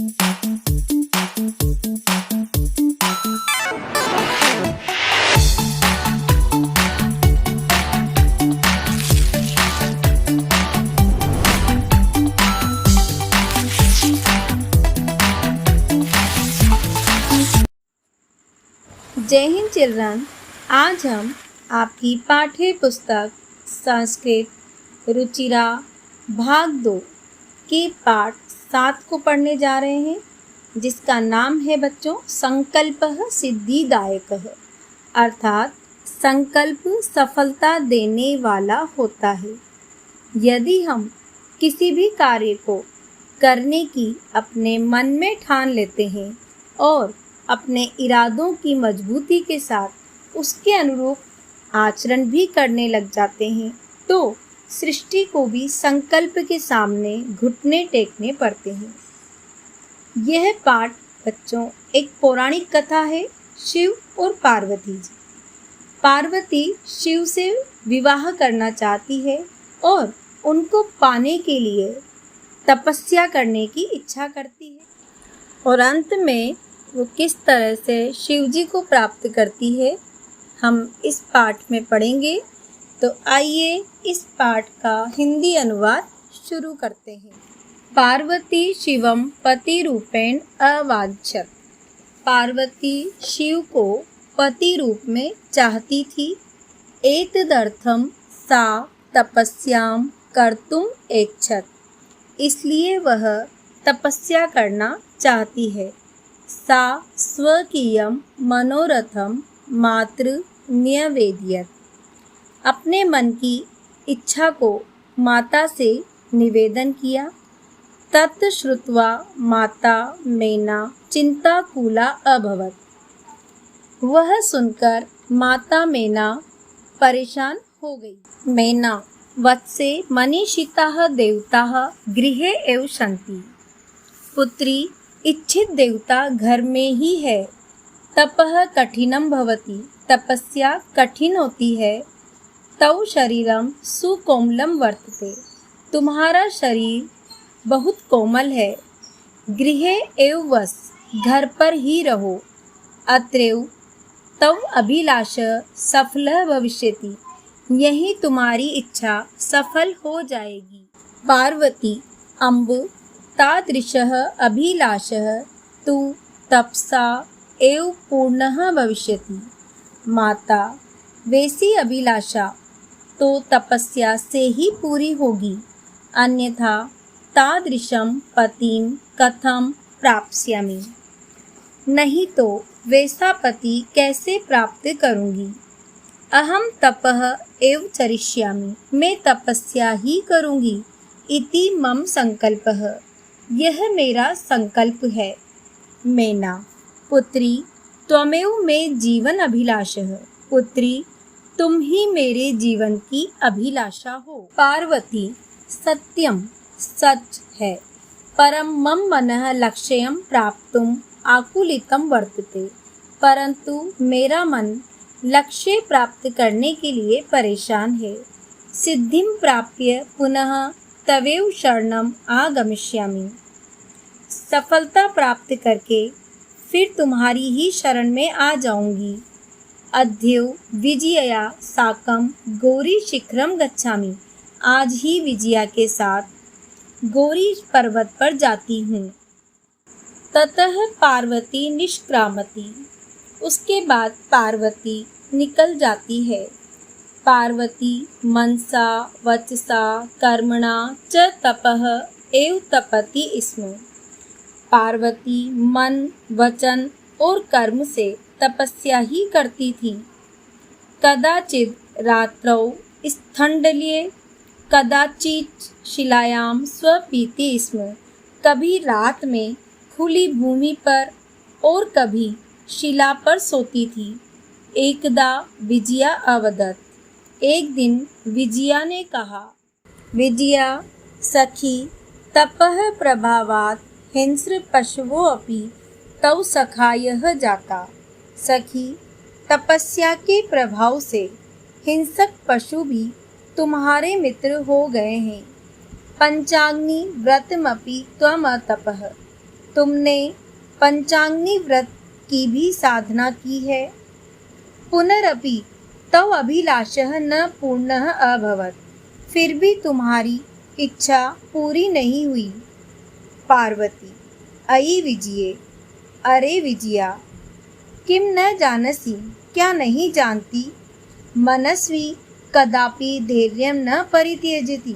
जय हिंद चिल्ड्रन। आज हम आपकी पाठ्य पुस्तक संस्कृत रुचिरा भाग 2 के पाठ 7 को पढ़ने जा रहे हैं, जिसका नाम है बच्चों संकल्पः सिद्धिदायकः, अर्थात संकल्प सफलता देने वाला होता है। यदि हम किसी भी कार्य को करने की अपने मन में ठान लेते हैं और अपने इरादों की मजबूती के साथ उसके अनुरूप आचरण भी करने लग जाते हैं, तो सृष्टि को भी संकल्प के सामने घुटने टेकने पड़ते हैं। यह पाठ बच्चों एक पौराणिक कथा है, शिव और पार्वती जी। पार्वती शिव से विवाह करना चाहती है और उनको पाने के लिए तपस्या करने की इच्छा करती है, और अंत में वो किस तरह से शिव जी को प्राप्त करती है हम इस पाठ में पढ़ेंगे। तो आइए इस पाठ का हिंदी अनुवाद शुरू करते हैं। पार्वती शिवम पति रूपेण अवांछत। पार्वती शिव को पति रूप में चाहती थी। एतदर्थम सा तपस्याम कर्तुम ऐच्छत। इसलिए वह तपस्या करना चाहती है। सा स्वकीयं मनोरथं मातृ न्यवेदयत्। अपने मन की इच्छा को माता से निवेदन किया। तत् श्रुत्वा माता मेना चिंताकुला अभवत्। वह सुनकर माता मेना परेशान हो गई। मेना वत्से मनीषिताः देवताः गृहे एव सन्ति। पुत्री, इच्छित देवता घर में ही है। तपः कठिनम भवति। तपस्या कठिन होती है। तव शरीरम सुकोमलम वर्तते। तुम्हारा शरीर बहुत कोमल है। गृहे एव वस। घर पर ही रहो। अत्रैव तव अभिलाष सफलः भविष्यति। यही तुम्हारी इच्छा सफल हो जाएगी। पार्वती अम्ब तादृशः अभिलाषः तु तपसा एव पूर्णः भविष्यति। माता, वैसी अभिलाषा तो तपस्या से ही पूरी होगी, अन्यथा तादृशं पतिं कथं प्राप्स्यामि। नहीं तो वैसा पति कैसे प्राप्त करूँगी। अहम तपः एव चरिष्यामि। मैं तपस्या ही करूँगी। इति मम संकल्पः। यह मेरा संकल्प है। मेना पुत्री त्वमेव मे जीवन अभिलाषः। पुत्री, तुम ही मेरे जीवन की अभिलाषा हो। पार्वती सत्यम, सच है। परम मम मनः लक्ष्यं प्राप्तुम आकुलितं वर्तते। परंतु मेरा मन लक्ष्य प्राप्त करने के लिए परेशान है। सिद्धिं प्राप्य पुनः तवेव शरणम आगमिष्यामि। सफलता प्राप्त करके फिर तुम्हारी ही शरण में आ जाऊंगी। अद्यो विजयया साकम गौरी शिखरम गच्छामि। आज ही विजया के साथ गौरी पर्वत पर जाती हूँ। ततः पार्वती निष्क्रामति। उसके बाद पार्वती निकल जाती है। पार्वती मनसा वचसा कर्मणा च तपः एव तपति स्म। पार्वती मन, वचन और कर्म से तपस्या ही करती थी। कदाचित् रात्रौ स्थण्डल्ये कदाचित् शिलायां स्वपीति स्म। कभी रात में खुली भूमि पर और कभी शिला पर सोती थी। एकदा विजया अवदत्। एक दिन विजया ने कहा, विजया सखी, तपः प्रभावात् हिंस्र पशवो अपि तव सखायः जाता। सखी, तपस्या के प्रभाव से हिंसक पशु भी तुम्हारे मित्र हो गए हैं। पंचाग्नि व्रतमपि त्वमतपः। तुमने पंचाग्नि व्रत की भी साधना की है। पुनरपि तव अभिलाषः न पूर्णः अभवत्, फिर भी तुम्हारी इच्छा पूरी नहीं हुई। पार्वती, अयि विजये, अरे विजया, किम न जानसी, क्या नहीं जानती, मनस्वी कदापि धैर्यं न परित्यजति,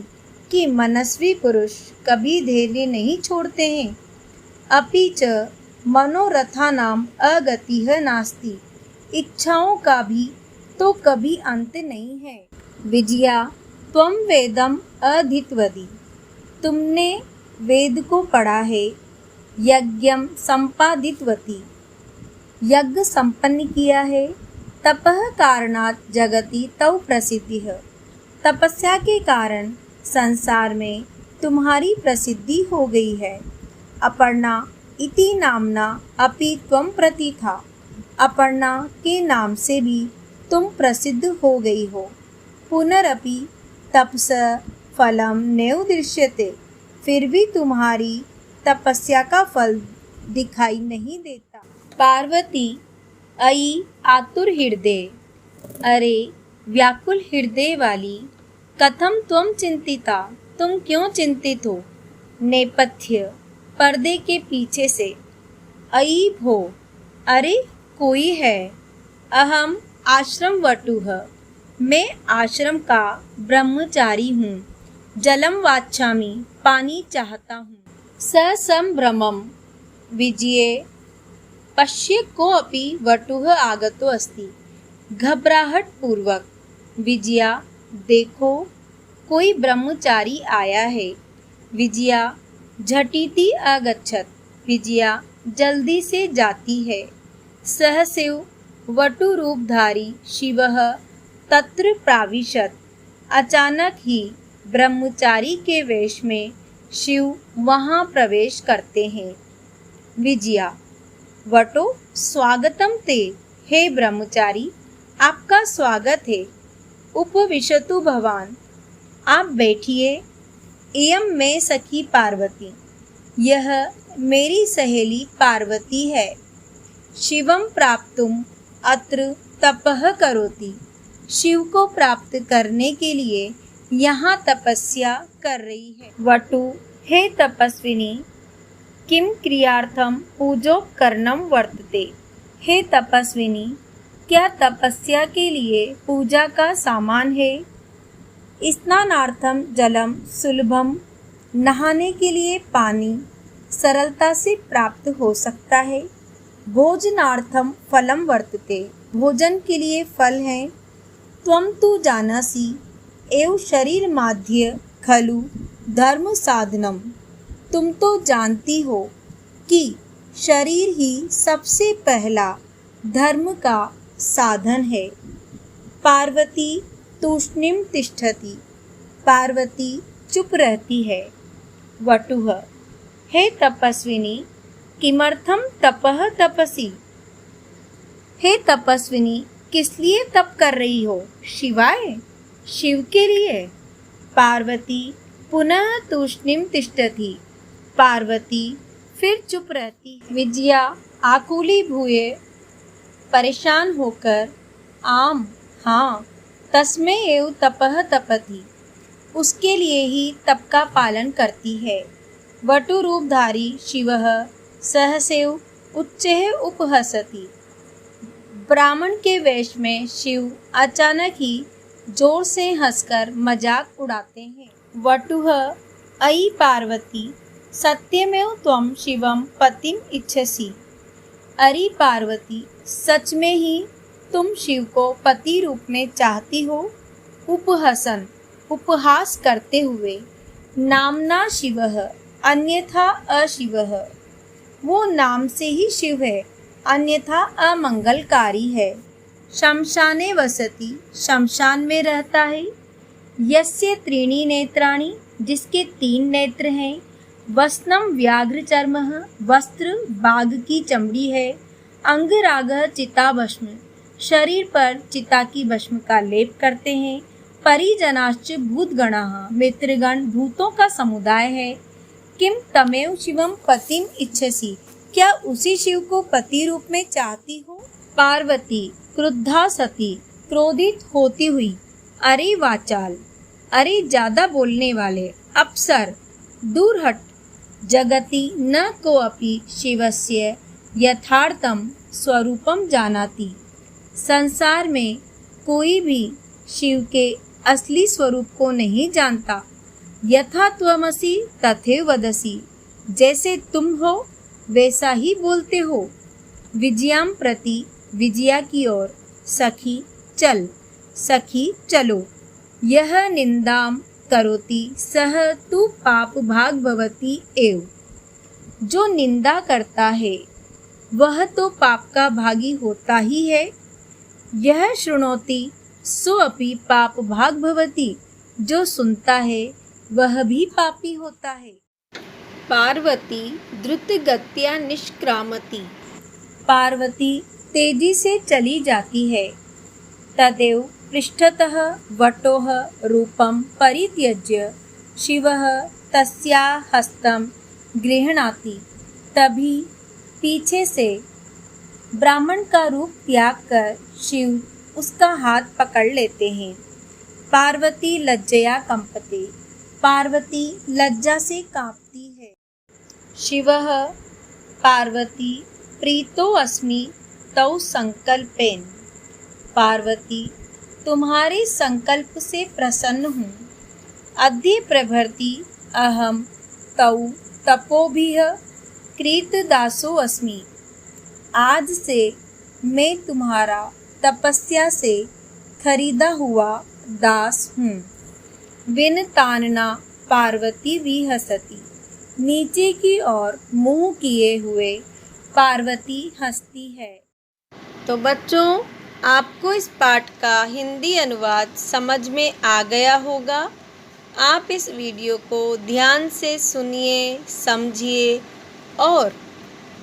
कि मनस्वी पुरुष कभी धैर्य नहीं छोड़ते हैं। अपि च मनोरथानाम अगतिः नास्ति, इच्छाओं का भी तो कभी अंत नहीं है। विजया, त्वं वेदम अधीतवती, तुमने वेद को पढ़ा है। यज्ञम संपादितवती, यज्ञ संपन्न किया है। तपः कारणात् जगति तव प्रसिद्धिः, तपस्या के कारण संसार में तुम्हारी प्रसिद्धि हो गई है। अपर्णा इति नामना अपि त्वं प्रथिता, अपर्णा के नाम से भी तुम प्रसिद्ध हो गई हो। पुनरपि तपसा फलम नैव दृश्यते, फिर भी तुम्हारी तपस्या का फल दिखाई नहीं देता। पार्वती, अयि आतुर हृदय, अरे व्याकुल हृदय वाली, कथम त्वं चिंतिता, तुम क्यों चिंतित हो। नेपथ्य, पर्दे के पीछे से। अयि भो, अरे कोई है। अहम आश्रम वटुः, मैं आश्रम का ब्रह्मचारी हूँ। जलम वाच्छामि, पानी चाहता हूँ। ससंभ्रमं विजये पश्य कोऽपि वटुः आगतो अस्ति, घबराहट पूर्वक। विजया, देखो कोई ब्रह्मचारी आया है। विजया झटिति आगच्छत, विजया जल्दी से जाती है। सहसैव वटु रूपधारी शिवः तत्र प्राविशत, अचानक ही ब्रह्मचारी के वेश में शिव वहाँ प्रवेश करते हैं। विजया, वटो स्वागतम ते, हे ब्रह्मचारी आपका स्वागत है। उपविशतु भवान, आप बैठिए। इयं मैं सखी पार्वती, यह मेरी सहेली पार्वती है। शिवं प्राप्तुम अत्र तपः करोति, शिव को प्राप्त करने के लिए यहाँ तपस्या कर रही है। वटु, हे तपस्विनी, किम क्रियार्थम पूजोपकरणम वर्तते, हे तपस्विनी क्या तपस्या के लिए पूजा का सामान है। स्नानार्थम जलम सुलभम, नहाने के लिए पानी सरलता से प्राप्त हो सकता है। भोजनार्थम फलम वर्तते, भोजन के लिए फल है। त्वं तु जानासि एव शरीर माध्य खलु धर्म साधनम, तुम तो जानती हो कि शरीर ही सबसे पहला धर्म का साधन है। पार्वती तूष्णीम तिष्ठति, पार्वती चुप रहती है। वटुः, हे तपस्विनी किमर्थम तपः तपसी, हे तपस्विनी किस लिए तप कर रही हो। शिवाय, शिव के लिए। पार्वती पुनः तूष्णीम तिष्ठति, पार्वती फिर चुप रहती। विजया आकुली भूये परेशान होकर, आम हाँ, तस्मै एव तपः तपति, उसके लिए ही तप का पालन करती है। वटु रूपधारी शिवः सहसैव उच्चैः उपहसति, ब्राह्मण के वेश में शिव अचानक ही जोर से हंसकर मजाक उड़ाते हैं। वटुः, अयि पार्वती सत्यमेव त्वं शिवं पतिम इच्छसि, अरे पार्वती सच में ही तुम शिव को पति रूप में चाहती हो। उपहसन, उपहास करते हुए। नामना शिवः अन्यथा अशिवः, वो नाम से ही शिव है, अन्यथा अमंगलकारी है। शमशाने वसति, शमशान में रहता है। यस्य त्रीणि नेत्राणि, जिसके 3 नेत्र हैं। वस्त्रम व्याघ्र चर्मः, वस्त्र बाघ की चमड़ी है। अंगरागः चिता भस्म, शरीर पर चिता की भस्म का लेप करते हैं। परिजनाश्च भूतगणाः, मित्रगण भूतों का समुदाय है। किम तमेव शिवम पतिम इच्छसि, क्या उसी शिव को पति रूप में चाहती हो? पार्वती क्रुद्धा सती क्रोधित होती हुई, अरे वाचाल, अरे ज्यादा बोलने वाले अप्सर, दूर हट। जगति न कोऽपि शिवस्य यथार्थम स्वरूपम जानाति, संसार में कोई भी शिव के असली स्वरूप को नहीं जानता। यथा त्वमसि तथैव वदसि, जैसे तुम हो वैसा ही बोलते हो। विजयाम प्रति, विजया की ओर। सखी चल, सखी चलो। यह निंदाम करोति सह तु पाप भाग भवति एव, जो निंदा करता है वह तो पाप का भागी होता ही है। यह शृणोति सोऽपि पाप भाग भवति, जो सुनता है वह भी पापी होता है। पार्वती द्रुतगत्या निष्क्रामति, पार्वती तेजी से चली जाती है। तदेव पृष्ठतः वटोः रूपं परित्यज्य शिवः तस्याः हस्तं गृह्णाति, तभी पीछे से ब्राह्मण का रूप त्याग कर शिव उसका हाथ पकड़ लेते हैं। पार्वती लज्जया कंपते, पार्वती लज्जा से कांपती है। शिवः पार्वती प्रीतो अस्मि तौ संकल्पेन, पार्वती तुम्हारे संकल्प से प्रसन्न हूँ। अद्य प्रभृति अहम तौ तपोभिः कृतदासो अस्मि, आज से मैं तुम्हारा तपस्या से खरीदा हुआ दास हूँ। विनतान्ना पार्वती विहसति, नीचे की ओर मुंह किए हुए पार्वती हंसती है। तो बच्चों, आपको इस पाठ का हिंदी अनुवाद समझ में आ गया होगा। आप इस वीडियो को ध्यान से सुनिए, समझिए और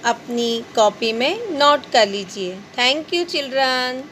अपनी कॉपी में नोट कर लीजिए। Thank you children.